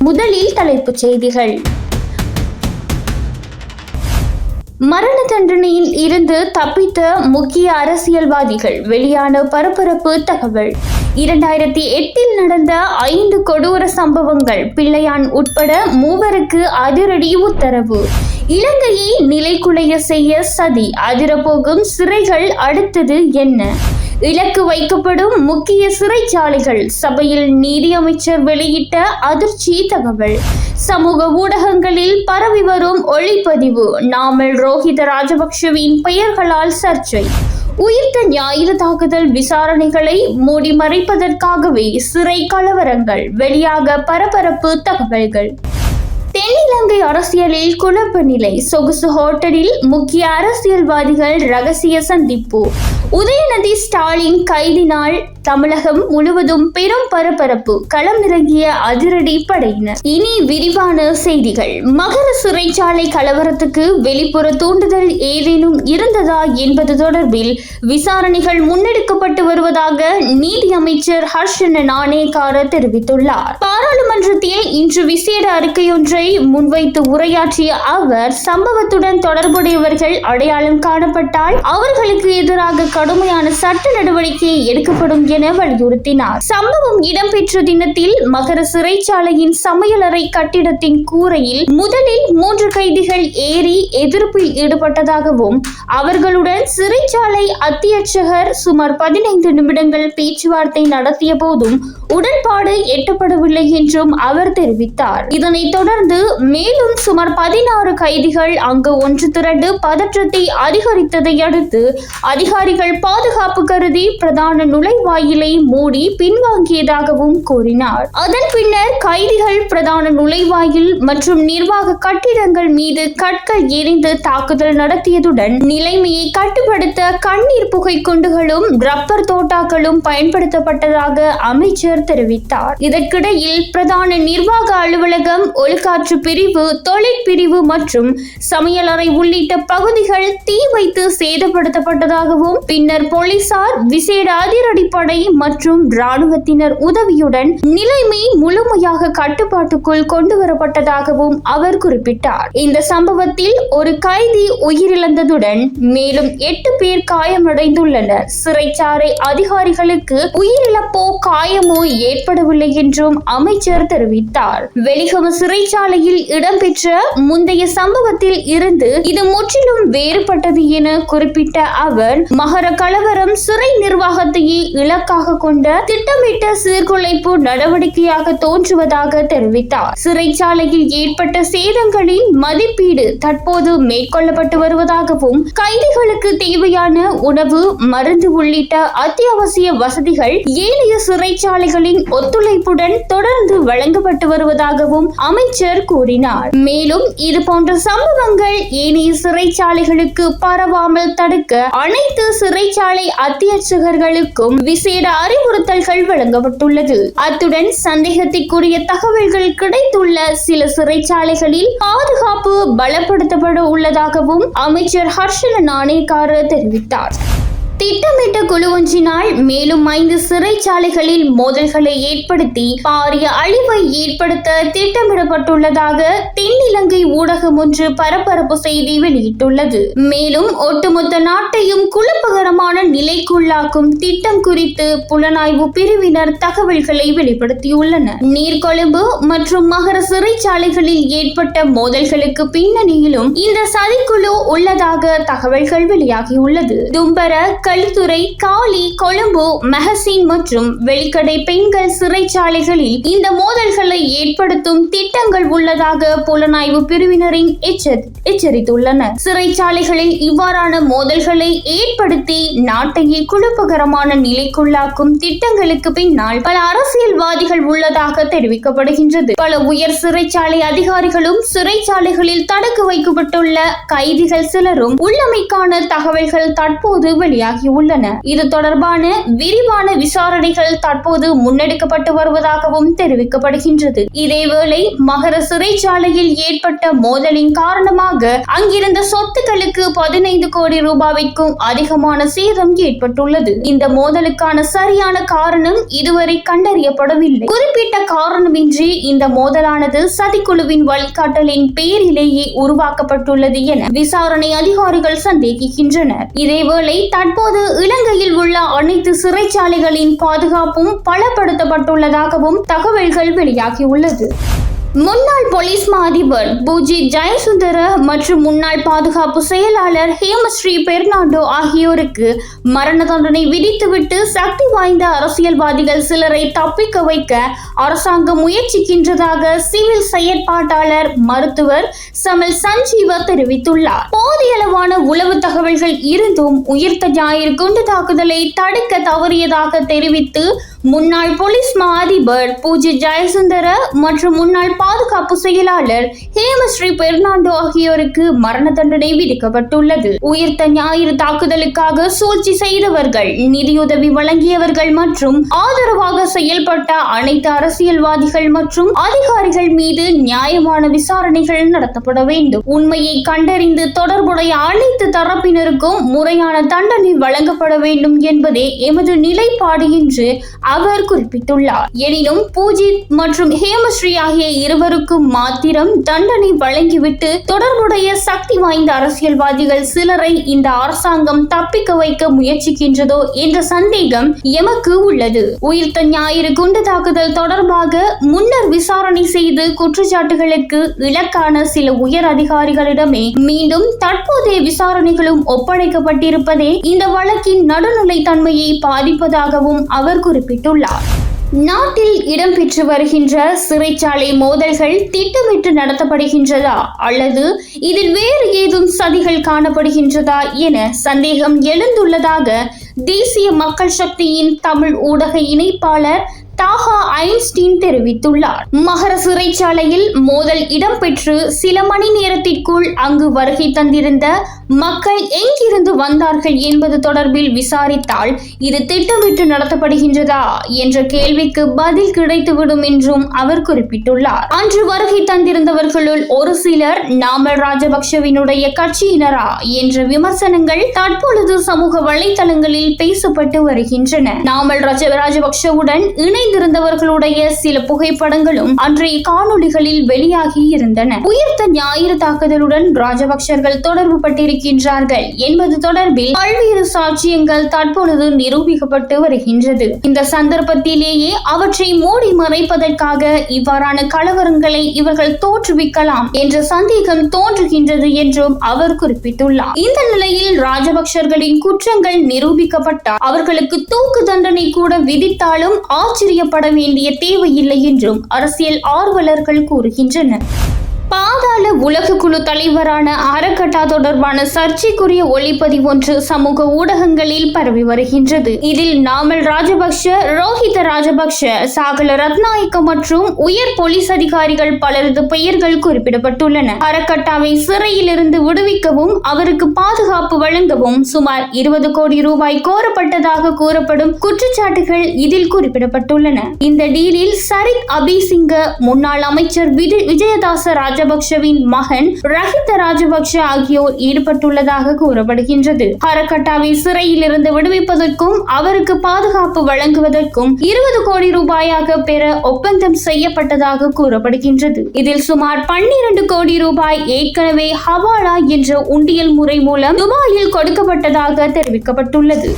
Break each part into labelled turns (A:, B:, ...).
A: முதலில் தலைப்புச் செய்திகள். மரண தண்டனையில் இருந்து தப்பித்த முக்கிய அரசியல்வாதிகள் வெளியான பரபரப்பு தகவல். 2008 நடந்த 5 கொடூர சம்பவங்கள். பிள்ளையான் உட்பட 3 அதிரடி உத்தரவு. இலங்கையை நிலைகுலைய செய்ய சதி. அதிரப்போகும் சிறைகள் அடுத்தது என்ன? இலக்கு வைக்கப்படும் முக்கிய சிறைச்சாலைகள். சபையில் நீதி அமைச்சர் வெளியிட்ட அதிர்ச்சி தகவல். சமூக ஊடகங்களில் பரவி வரும் ஒளிப்பதிவு. நாமல் ரோஹித ராஜபக்ஷவின் பெயர்களால் சர்ச்சை. உயிர்த்த ஞாயிறு தாக்குதல் விசாரணைகளை மூடி மறைப்பதற்காகவே சிறை கலவரங்கள். வெளியாக பரபரப்பு தகவல்கள். தென்னிலங்கை அரசியலில் குழப்ப நிலை. சொகுசு ஹோட்டலில் முக்கிய அரசியல்வாதிகள் ரகசிய சந்திப்பு. உதயநிதி ஸ்டாலின் கைதினால் தமிழகம் முழுவதும் பெரும் பரபரப்பு. களமிறங்கிய அதிரடி படையினர். இனி விரிவான செய்திகள். மகர சிறைச்சாலை கலவரத்துக்கு வெளிப்புற தூண்டுதல் ஏதேனும் இருந்ததா என்பது தொடர்பில் விசாரணைகள் முன்னெடுக்கப்பட்டு வருவதாக நீதி அமைச்சர் ஹர்ஷன நாணயக்கார தெரிவித்துள்ளார். பாராளுமன்றத்தில் இன்று விசேட அறிக்கையொன்றை முன்வைத்து உரையாற்றிய அவர், சம்பவத்துடன் தொடர்புடையவர்கள் அடையாளம் காணப்பட்டால் அவர்களுக்கு எதிராக கடுமையான சட்ட நடவடிக்கை எடுக்கப்படும் என வலியுறுத்தினார். சம்பவம் இடம்பெற்ற தினத்தில் மகர சிறைச்சாலையின் சமையலறை கட்டிடத்தின் கூரையில் முதலில் 3 கைதிகள் ஏறி எதிர்ப்பில் ஈடுபட்டதாகவும் அவர்களுடன் சிறைச்சாலை அத்தியட்சகர் சுமார் 15 நிமிடங்கள் பேச்சுவார்த்தை நடத்திய போதும் உடன்பாடு எட்டப்படவில்லை என்றும் அவர் தெரிவித்தார். இதனைத் தொடர்ந்து மேலும் சுமார் 16 கைதிகள் அங்கு ஒன்று திரண்டு பதற்றத்தை அதிகரித்ததை அடுத்து அதிகாரிகள் பாதுகாப்பு கருதி பிரதான நுழைவாயிலை மூடி பின்வாங்கியதாகவும் கூறினார். அதன் பின்னர் கைதிகள் பிரதான நுழைவாயில் மற்றும் நிர்வாக கட்டிடங்கள் மீது கற்கள் எறிந்து தாக்குதல் நடத்தியதுடன் நிலைமையை கட்டுப்படுத்த கண்ணீர் புகை குண்டுகளும் ரப்பர் தோட்டாக்களும் பயன்படுத்தப்பட்டதாக அமைச்சர் தெரிவித்தார். இதற்கிடையில் பிரதான நிர்வாக அலுவலகம், ஒழுக்காற்று பிரிவு, தொழிற்பிரிவு மற்றும் சமையலறை உள்ளிட்ட பகுதிகள் தீ வைத்து சேதப்படுத்தப்பட்டதாகவும் பின்னர் போலீசார், விசேட அதிரடிப்படை மற்றும் இராணுவத்தினர் உதவியுடன் நிலைமை முழுமையாக கட்டுப்பாட்டுக்குள் கொண்டு வரப்பட்டதாகவும் அவர் குறிப்பிட்டார். இந்த சம்பவத்தில் ஒரு கைதி உயிரிழந்ததுடன் மேலும் 8 பேர் காயமடைந்துள்ளனர். சிறைச்சாலை அதிகாரிகளுக்கு உயிரிழப்போ காயமோ ஏற்படவில்லை என்றும் அமைச்சர் தெரிவித்தார். வெலிகம சிறைச்சாலையில் இடம்பெற்ற முந்தைய சம்பவத்தில் இருந்து இது முற்றிலும் வேறுபட்டது என குறிப்பிட்ட அவர், மகர கலவரம் சிறை நிர்வாகத்தையே இலக்காக கொண்ட திட்டமிட்ட சீர்குலைப்பு நடவடிக்கையாக தோன்றுவதாக தெரிவித்தார். சிறைச்சாலையில் ஏற்பட்ட சேதங்களின் மதிப்பீடு தற்போது மேற்கொள்ளப்பட்டு வருவதாகவும் கைதிகளுக்கு தேவையான உணவு, மருந்து உள்ளிட்ட அத்தியாவசிய வசதிகள் ஏனைய சிறைச்சாலைகளின் ஒத்துழைப்புடன் தொடர்ந்து வழங்கப்பட்டு வருவதாகவும் அமைச்சர் கூறினார். மேலும் இதுபோன்ற சம்பவங்கள் ஏனைய சிறைச்சாலைகளுக்கு பரவாமல் தடுக்க அனைத்து சிறைச்சாலை அத்தியட்சகர்களுக்கும் விசேட அறிவுறுத்தல்கள் வழங்கப்பட்டுள்ளது. அத்துடன் சந்தேகத்திற்குரிய தகவல்கள் கிடைத்துள்ள சில சிறைச்சாலைகளில் பாதுகாப்பு பலப்படுத்தப்பட உள்ளதாகவும் அமைச்சர் ஹர்ஷன நாணயக்கார தெரிவித்தார். திட்டமிட்ட குழு ஒன்றினால் மேலும் 5 சிறைச்சாலைகளில் மோதல்களை ஏற்படுத்தி பாரிய அழிவை ஏற்படுத்த திட்டமிடப்பட்டுள்ளதாக தென்னிலங்கை ஊடகம் ஒன்று பரபரப்பு செய்தி வெளியிட்டுள்ளது. மேலும் ஒட்டுமொத்த நாட்டையும் குழப்பகரமான நிலைக்குள்ளாக்கும் திட்டம் குறித்து புலனாய்வு பிரிவினர் தகவல்களை வெளிப்படுத்தியுள்ளனர். நீர்கொழும்பு மற்றும் மகர சிறைச்சாலைகளில் ஏற்பட்ட மோதல்களுக்கு பின்னணியிலும் இந்த சதிக்குழு உள்ளதாக தகவல்கள் வெளியாகியுள்ளது. தும்பர, களுத்துறை, காலி, கொழும்பு, மஹசின் மற்றும் வெளிக்கடை பெண்கள் சிறைச்சாலைகளில் இந்த மோதல்களை ஏற்படுத்தும் திட்டங்கள் உள்ளதாக புலனாய்வு பிரிவினரின் எச்சரித்துள்ளனர். சிறைச்சாலைகளில் இவ்வாறான மோதல்களை ஏற்படுத்தி நாட்டையே குழப்பகரமான நிலைக்குள்ளாக்கும் திட்டங்களுக்கு பின்னால் பல அரசியல்வாதிகள் உள்ளதாக தெரிவிக்கப்படுகின்றது. பல உயர் சிறைச்சாலை அதிகாரிகளும் சிறைச்சாலைகளில் தடுத்து வைக்கப்பட்டுள்ள கைதிகள் சிலரும் உள்ளமைக்கான தகவல்கள் தற்போது வெளியாகி வெளியாகியுள்ளன. இது தொடர்பான விரிவான விசாரணைகள் தற்போது முன்னெடுக்கப்பட்டு வருவதாகவும் தெரிவிக்கப்படுகின்றது. இதேவேளை மகர சிறைச்சாலையில் ஏற்பட்ட மோதலின் காரணமாக அங்கிருந்த சொத்துக்களுக்கு 15 கோடி ரூபாய்க்கும் அதிகமான சேதம் ஏற்பட்டுள்ளது. இந்த மோதலுக்கான சரியான காரணம் இதுவரை கண்டறியப்படவில்லை. குறிப்பிட்ட காரணமின்றி இந்த மோதலானது சதிக்குழுவின் வழிகாட்டலின் பேரிலேயே உருவாக்கப்பட்டுள்ளது என விசாரணை அதிகாரிகள் சந்தேகிக்கின்றனர். இதேவேளை தற்போது இலங்கையில் உள்ள அனைத்து சிறைச்சாலைகளின் பாதுகாப்பும் பலப்படுத்தப்பட்டுள்ளதாகவும் தகவல்கள் வெளியாகியுள்ளது. முன்னாள் போலீஸ் மா அதிபர் பூஜித் ஜெயசுந்தர மற்றும் முன்னாள் பாதுகாப்பு செயலாளர் ஹேமஸ்ரீ பெர்னாண்டோ ஆகியோருக்கு மரண தண்டனை விதித்துவிட்டு சக்தி வாய்ந்த அரசியல்வாதிகள் சிலரை தப்பிக்க வைக்க அரசாங்கம் முயற்சிக்கின்றதாக சிவில் செயற்பாட்டாளர் மருத்துவர் சமல் சஞ்சீவ தெரிவித்துள்ளார். போதியளவான உளவு தகவல்கள் இருந்தும் உயிர்த்த ஞாயிறு குண்டு தாக்குதலை தடுக்க தவறியதாக தெரிவித்து முன்னாள் போலீஸ் மா அதிபர் பூஜித் ஜெயசுந்தர மற்றும் முன்னாள் பாதுகாப்பு செயலாளர் ஹேமஸ்ரீ பெர்னாண்டோ ஆகியோருக்கு மரண தண்டனை விதிக்கப்பட்டுள்ளது. உயிர்த்த ஞாயிறு தாக்குதலுக்காக சூழ்ச்சி செய்தவர்கள், நிதியுதவி வழங்கியவர்கள் மற்றும் ஆதரவாக செயல்பட்ட அனைத்து அரசியல்வாதிகள் மற்றும் அதிகாரிகள் மீது நியாயமான விசாரணைகள் நடத்தப்பட வேண்டும். உண்மையை கண்டறிந்து தொடர்புடைய அனைத்து தரப்பினருக்கும் முறையான தண்டனை வழங்கப்பட வேண்டும் என்பதே எமது நிலைப்பாடு என்று அவர் குறிப்பிட்டுள்ளார். எனினும் பூஜித் மற்றும் ஹேமஸ்ரீ ஆகிய இருவருக்கும் மாத்திரம் தண்டனை வழங்கிவிட்டு தொடர்புடைய சக்தி வாய்ந்த அரசியல்வாதிகள் சிலரை இந்த அரசாங்கம் தப்பிக்க வைக்க முயற்சிக்கின்றதோ என்ற சந்தேகம் எமக்கு உள்ளது. உயிர்த்த ஞாயிறு குண்டு தாக்குதல் தொடர்பாக முன்னர் விசாரணை செய்து குற்றச்சாட்டுகளுக்கு இலக்கான சில உயர் அதிகாரிகளிடமே மீண்டும் தற்போதைய விசாரணைகளும் ஒப்படைக்கப்பட்டிருப்பதே இந்த வழக்கின் நடுநிலை தன்மையை பாதிப்பதாகவும் அவர் குறிப்பிட்டார். நாட்டில் இடம்பெற்று வருகின்ற சிறைச்சாலை மோதல்கள் திட்டமிட்டு நடத்தப்படுகின்றதா அல்லது இதில் வேறு ஏதும் சதிகள் காணப்படுகின்றதா என சந்தேகம் எழுந்துள்ளதாக தேசிய மக்கள் சக்தியின் தமிழ் ஊடக இணைப்பாளர் தாஹா ஐன்ஸ்டீன் தெரிவித்துள்ளார். மகர சிறைச்சாலையில் மோதல் இடம்பெற்று சில மணி நேரத்திற்குள் அங்கு வருகை தந்திருந்த மக்கள் எங்கிருந்து வந்தார்கள் என்பது தொடர்பில் விசாரித்தால் இது திட்டமிட்டு நடத்தப்படுகின்றதா என்ற கேள்விக்கு பதில் கிடைத்துவிடும் என்றும் அவர் குறிப்பிட்டுள்ளார். அன்று வருகை தந்திருந்தவர்களுள் ஒரு சிலர் நாமல் ராஜபக்ஷவினுடைய கட்சியினரா என்ற விமர்சனங்கள் தற்பொழுது சமூக வலைதளங்களில் பேசப்பட்டு வருகின்றன. நாமல் ராஜபக்ஷவுடன் இணைந்திருந்தவர்களுடைய சில புகைப்படங்களும் அன்றைய காணொளிகளில் வெளியாகி இருந்தன. உயிர்த்த ஞாயிறு தாக்குதலுடன் ராஜபக்ஷர்கள் தொடர்பு பட்டிருக்கின்றார்கள் என்பது தொடர்பில் பல்வேறு சாட்சியங்கள் தற்பொழுது நிரூபிக்கப்பட்டு வருகின்றது. இந்த சந்தர்ப்பத்திலேயே அவற்றை மூடி மறைப்பதற்காக இவ்வாறான கலவரங்களை இவர்கள் தோற்றுவிக்கலாம் என்ற சந்தேகம் தோன்றுகின்றது என்றும் அவர் குறிப்பிட்டுள்ளார். இந்த நிலையில் ராஜபக்ஷர்களின் குற்றங்கள் நிரூபிக்கப்பட்டால் அவர்களுக்கு தூக்கு தண்டனை கூட விதித்தாலும் ஆச்சரியப்பட வேண்டிய தேவையில்லை என்றும் அரசியல் ஆர்வலர்கள் கூறுகின்றனர். பாதாள உலக குழு தலைவரான அறக்கட்டா தொடர்பான சர்ச்சைக்குரிய ஒளிப்பதிவு ஒன்று சமூக ஊடகங்களில் பரவி வருகின்றது. இதில் நாமல் ராஜபக்ஷ, ரோஹித ராஜபக்ஷ, சாகல ரத்நாயக்க மற்றும் உயர் போலீஸ் அதிகாரிகள் பலரது பெயர்கள் குறிப்பிடப்பட்டுள்ளன. அறக்கட்டாவை சிறையில் இருந்து விடுவிக்கவும் அவருக்கு பாதுகாப்பு வழங்கவும் சுமார் 20 கோடி ரூபாய் கோரப்பட்டதாக கூறப்படும் குற்றச்சாட்டுகள் இதில் குறிப்பிடப்பட்டுள்ளன. இந்த டீலில் சரித் அபிசிங்க, முன்னாள் அமைச்சர் விஜயதாச ராஜபக்ஷவின் மகன் ரஹித ராஜபக்ஷ ஆகியோர் ஈடுபட்டுள்ளதாக கூறப்படுகின்றது. அறக்கட்டாவை சிறையில் இருந்து விடுவிப்பதற்கும் அவருக்கு பாதுகாப்பு வழங்குவதற்கும் 20 கோடி ரூபாயாக பெற ஒப்பந்தம் செய்யப்பட்டதாக கூறப்படுகின்றது. இதில் சுமார் 12 கோடி ரூபாய் ஏற்கனவே ஹவாலா என்ற உண்டியல் முறை மூலம் துபாயில் கொடுக்கப்பட்டதாக தெரிவிக்கப்பட்டுள்ளது.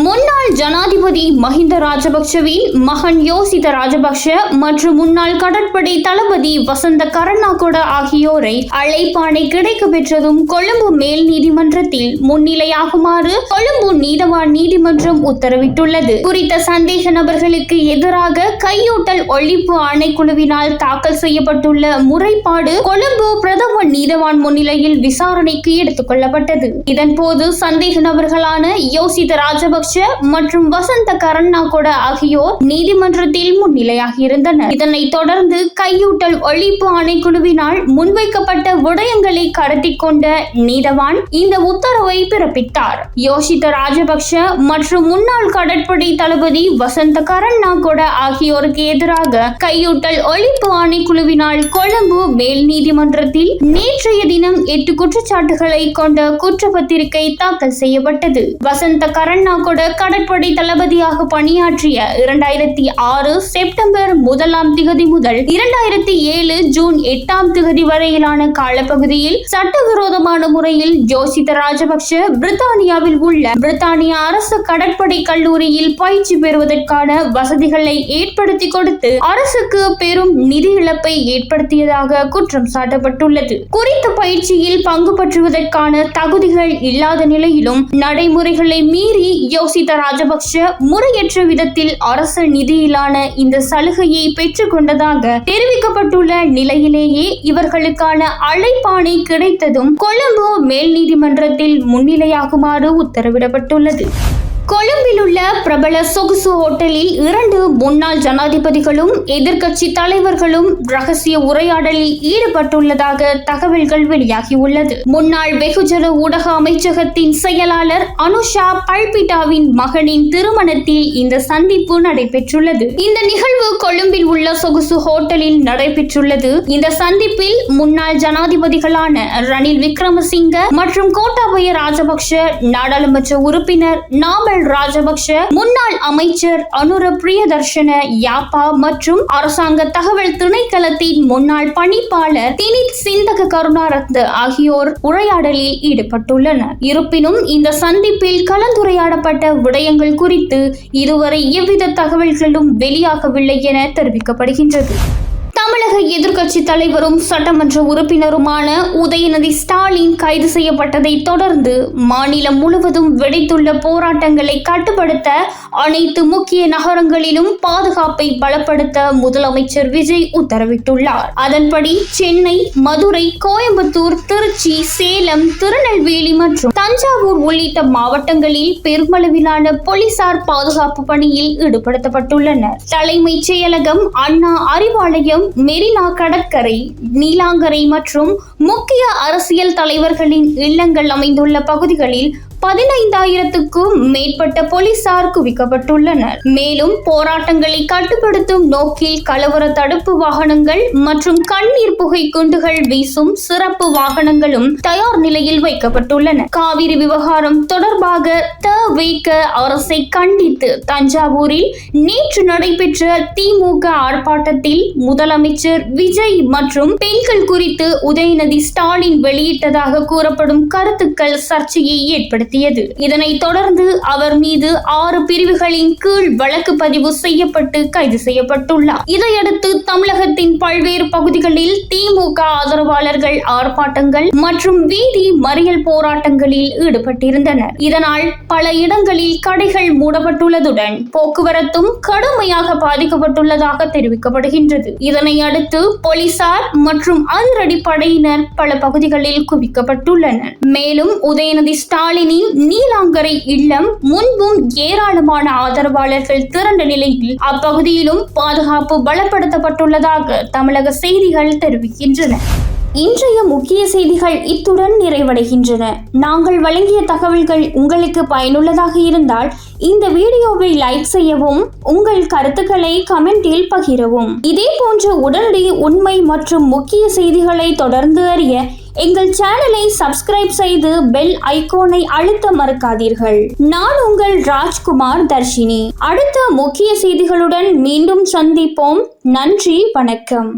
A: முன்னாள் ஜனாதிபதி மஹிந்த ராஜபக்ஷவின் மகன் யோசித ராஜபக்ஷ மற்றும் முன்னாள் கடற்படை தளபதி வசந்த கருணாகொட ஆகியோரை அழைப்பாணை கிடைக்க பெற்றதும் கொழும்பு மேல் நீதிமன்றத்தில் முன்னிலையாகுமாறு கொழும்பு நீதவான் நீதிமன்றம் உத்தரவிட்டுள்ளது. குறித்த சந்தேக நபர்களுக்கு எதிராக கையூட்டல் ஒழிப்பு ஆணைக்குழுவினால் தாக்கல் செய்யப்பட்டுள்ள முறைப்பாடு கொழும்பு பிரதம நீதவான் முன்னிலையில் விசாரணைக்கு எடுத்துக் கொள்ளப்பட்டது. இதன்போது சந்தேக நபர்களான யோசித ராஜபக்ஷ, ராஜபக்ஷ மற்றும் வசந்த கரண்ணாகொட ஆகியோர் நீதிமன்றத்தில் முன்னிலையாகியிருந்தனர். இதனைத் தொடர்ந்து கையூட்டல் ஒழிப்பு ஆணைக்குழுவினால் முன்வைக்கப்பட்ட விடயங்களை கருத்தில் கொண்ட நீதவான் இந்த உத்தரவை பிறப்பித்தார். யோஷித்த ராஜபக்ஷ மற்றும் முன்னாள் கடற்படை தளபதி வசந்த கரண்ணாகொட ஆகியோருக்கு எதிராக கையூட்டல் ஒழிப்பு ஆணைக்குழுவினால் கொழும்பு மேல் நீதிமன்றத்தில் நேற்றைய தினம் 8 குற்றச்சாட்டுகளை கொண்ட குற்றப்பத்திரிகை தாக்கல் செய்யப்பட்டது. வசந்த கரண்ணாகொட கடற்படை தளபதியாக பணியாற்றிய 2006 செப்டம்பர் 1 முதல் 2007 ஜூன் 8 வரையிலான காலப்பகுதியில் சட்டவிரோதமான முறையில் யோஷித்த ராஜபக்ஷ பிரித்தானியாவில் உள்ள பிரித்தானிய அரசு கடற்படை கல்லூரியில் பயிற்சி பெறுவதற்கான வசதிகளை ஏற்படுத்தி கொடுத்து அரசுக்கு பெரும் நிதி இழப்பை ஏற்படுத்தியதாக குற்றம் சாட்டப்பட்டுள்ளது. குறித்த பயிற்சியில் பங்கு பற்றுவதற்கான தகுதிகள் இல்லாத நிலையிலும் நடைமுறைகளை மீறி யோஷித்த ராஜபக்ஷ முறையற்ற விதத்தில் அரசு நிதியிலான இந்த சலுகையை பெற்றுக் கொண்டதாக தெரிவிக்கப்பட்டுள்ள நிலையிலேயே இவர்களுக்கான அழைப்பாணை கிடைத்ததும் கொழும்பு மேல் நீதிமன்றத்தில் முன்னிலையாகுமாறு உத்தரவிடப்பட்டுள்ளது. கொழும்பில் உள்ள பிரபல சொகுசு ஹோட்டலில் 2 முன்னாள் ஜனாதிபதிகளும் எதிர்க்கட்சி தலைவர்களும் ரகசிய உரையாடலில் ஈடுபட்டுள்ளதாக தகவல்கள் வெளியாகியுள்ளது. முன்னாள் வெகுஜன ஊடக அமைச்சகத்தின் செயலாளர் அனுஷா பல்பிட்டாவின் மகனின் திருமணத்தில் இந்த சந்திப்பு நடைபெற்றுள்ளது. இந்த நிகழ்வு கொழும்பில் உள்ள சொகுசு ஹோட்டலில் நடைபெற்றுள்ளது. இந்த சந்திப்பில் முன்னாள் ஜனாதிபதிகளான ரணில் விக்ரமசிங்க மற்றும் கோட்டாபய ராஜபக்ஷ, நாடாளுமன்ற உறுப்பினர் நாமல் ராஜபக்ஷ, முன்னாள் அமைச்சர் அனுர பிரியதர்ஷன யாப்பா மற்றும் அரசாங்க தகவல் திணைக்களத்தின் முன்னாள் பணிப்பாளர் தினித் சிந்தக கருணாரத்ன ஆகியோர் உரையாடலில் ஈடுபட்டுள்ளனர். இருப்பினும் இந்த சந்திப்பில் கலந்துரையாடப்பட்ட விடயங்கள் குறித்து இதுவரை எவ்வித தகவல்களும் வெளியாகவில்லை என தெரிவிக்கப்படுகின்றது. தமிழக எதிர்க்கட்சி தலைவரும் சட்டமன்ற உறுப்பினருமான உதயநிதி ஸ்டாலின் கைது செய்யப்பட்டதை தொடர்ந்து மாநிலம் முழுவதும் வெடித்துள்ள போராட்டங்களை கட்டுப்படுத்த அனைத்து முக்கிய நகரங்களிலும் பாதுகாப்பை பலப்படுத்த முதலமைச்சர் விஜய் உத்தரவிட்டுள்ளார். அதன்படி சென்னை, மதுரை, கோயம்புத்தூர், திருச்சி, சேலம், திருநெல்வேலி மற்றும் தஞ்சாவூர் உள்ளிட்ட மாவட்டங்களில் பெருமளவிலான போலீசார் பாதுகாப்பு பணியில் ஈடுபடுத்தப்பட்டுள்ளனர். தலைமைச் செயலகம், அண்ணா அறிவாலயம், மெரினா கடற்கரை, நீலாங்கரை மற்றும் முக்கிய அரசியல் தலைவர்களின் இல்லங்கள் அமைந்துள்ள பகுதிகளில் 15,000க்கும் மேற்பட்ட போலீசார் குவிக்கப்பட்டுள்ளனர். மேலும் போராட்டங்களை கட்டுப்படுத்தும் நோக்கில் கலவர தடுப்பு வாகனங்கள் மற்றும் கண்ணீர் புகை குண்டுகள் வீசும் சிறப்பு வாகனங்களும் தயார் நிலையில் வைக்கப்பட்டுள்ளன. காவிரி விவகாரம் தொடர்பாக தவிக அரசை கண்டித்து தஞ்சாவூரில் நேற்று நடைபெற்ற திமுக ஆர்ப்பாட்டத்தில் முதலமைச்சர் விஜய் மற்றும் பெண்கள் குறித்து உதயநிதி ஸ்டாலின் வெளியிட்டதாக கூறப்படும் கருத்துக்கள் சர்ச்சையை ஏற்படுத்தியது. இதனைத் தொடர்ந்து அவர் மீது 6 பிரிவுகளின் கீழ் வழக்கு பதிவு செய்யப்பட்டு கைது செய்யப்பட்டுள்ளார். இதையடுத்து தமிழகத்தின் பல்வேறு பகுதிகளில் திமுக ஆதரவாளர்கள் ஆர்ப்பாட்டங்கள் மற்றும் வீதி மறியல் போராட்டங்களில் ஈடுபட்டிருந்தனர். இதனால் பல இடங்களில் கடைகள் மூடப்பட்டுள்ளதுடன் போக்குவரத்தும் கடுமையாக பாதிக்கப்பட்டுள்ளதாக தெரிவிக்கப்படுகின்றது. இதனை அடுத்து போலீசார் மற்றும் அதிரடி படையினர் பல பகுதிகளில் குவிக்கப்பட்டுள்ளனர். மேலும் உதயநிதி ஸ்டாலினின் நீலாங்கரை இல்லம் முன்பும் ஏராளமான ஆதரவாளர்கள் திரண்ட நிலையில் அப்பகுதியிலும் பாதுகாப்பு பலப்படுத்தப்பட்டுள்ளதாக தமிழக செய்திகள் தெரிவிக்கின்றன. இன்றைய முக்கிய செய்திகள் இத்துடன் நிறைவடைகின்றன. நாங்கள் வழங்கிய தகவல்கள் உங்களுக்கு பயனுள்ளதாக இருந்தால் இந்த வீடியோவை லைக் செய்யவும், உங்கள் கருத்துக்களை கமெண்டில் பகிரவும். இதே போன்ற உடனடி உண்மை மற்றும் முக்கிய செய்திகளை தொடர்ந்து அறிய எங்கள் சேனலை சப்ஸ்கிரைப் செய்து பெல் ஐகானை அழுத்த மறக்காதீர்கள். நான் உங்கள் ராஜ்குமார் தர்ஷினி. அடுத்த முக்கிய செய்திகளுடன் மீண்டும் சந்திப்போம். நன்றி, வணக்கம்.